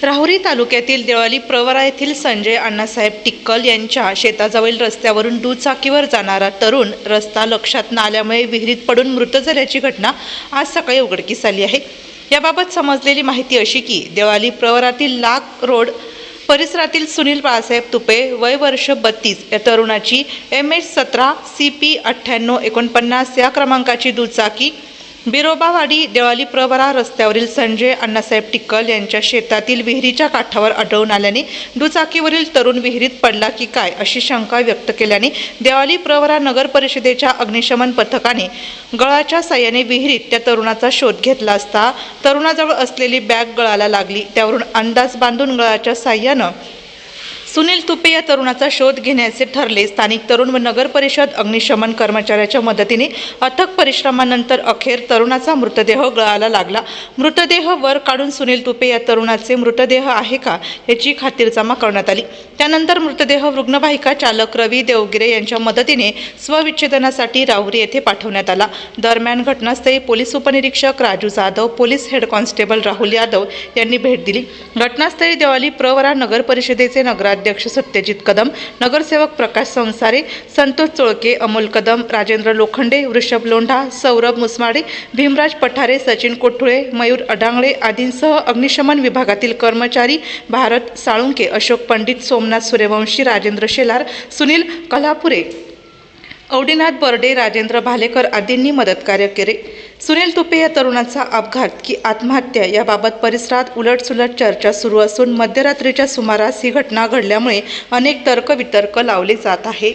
राहुरी तालुक्यातील देवळाली प्रवरा येथील संजय अण्णासाहेब टिक्कल यांच्या शेताजवळील रस्त्यावरून दुचाकीवर जाणारा तरुण रस्ता लक्षात न आल्यामुळे विहिरीत पडून मृत झाल्याची घटना आज सकाळी उघडकीस आली आहे। याबाबत समजलेली माहिती अशी की देवळाली प्रवरातील लाख रोड परिसरातील सुनील बाळासाहेब तुपे वय वर्ष 32 या तरुणाची MH17 CP 9849 या क्रमांकाची दुचाकी बिरोबावाडी देवळाली प्रवरा रस्त्यावरील संजय अण्णासाहेब टिक्कल यांच्या शेतातील विहिरीच्या काठावर आढळून आल्याने दुचाकीवरील तरुण विहिरीत पडला की काय अशी शंका व्यक्त केल्याने देवळाली प्रवरा नगर परिषदेच्या अग्निशमन पथकाने गळाच्या साह्याने विहिरीत त्या तरुणाचा शोध घेतला असता तरुणाजवळ असलेली बॅग गळाला लागली। त्यावरून अंदाज बांधून गळाच्या साह्याने सुनील तुपे या तरुणाचा शोध घेण्याचे ठरले। स्थानिक तरुण व नगर परिषद अग्निशमन कर्मचाऱ्याच्या मदतीने अथक परिश्रमानंतर अखेर तरुणाचा मृतदेह गळाला लागला। मृतदेह वर काढून सुनील तुपे या तरुणाचे मृतदेह आहे का याची खातिरजमा करण्यात आली। त्यानंतर मृतदेह रुग्णवाहिका चालक रवी देवगिरे यांच्या मदतीने स्वविच्छेदनासाठी राहुरी येथे पाठवण्यात आला। दरम्यान घटनास्थळी पोलीस उपनिरीक्षक Raju Jadhav, police head constable Rahul Yadav यांनी भेट दिली। घटनास्थळी देवळाली प्रवरा नगर परिषदेचे नगराध्यक्ष सत्यजित कदम, नगरसेवक प्रकाश संसारे, संतोष चोळके, अमोल कदम, राजेंद्र लोखंडे, वृषभ लोंढा, सौरभ मुसमाडे, भीमराज पठारे, सचिन कोठुळे, मयूर अडांगळे आदींसह अग्निशमन विभागातील कर्मचारी भारत साळुंके, अशोक पंडित, सोमनाथ सूर्यवंशी, राजेंद्र शेलार, सुनील कल्हापुरे, औडीनाथ बर्डे, राजेंद्र भालेकर आदींनी मदतकार्य केले। सुनील तुपे या तरुणाचा अपघात की आत्महत्या याबाबत परिसरात उलटसुलट चर्चा सुरू असून मध्यरात्रीच्या सुमारास ही घटना घडल्यामुळे अनेक तर्कवितर्क लावले जात आहे।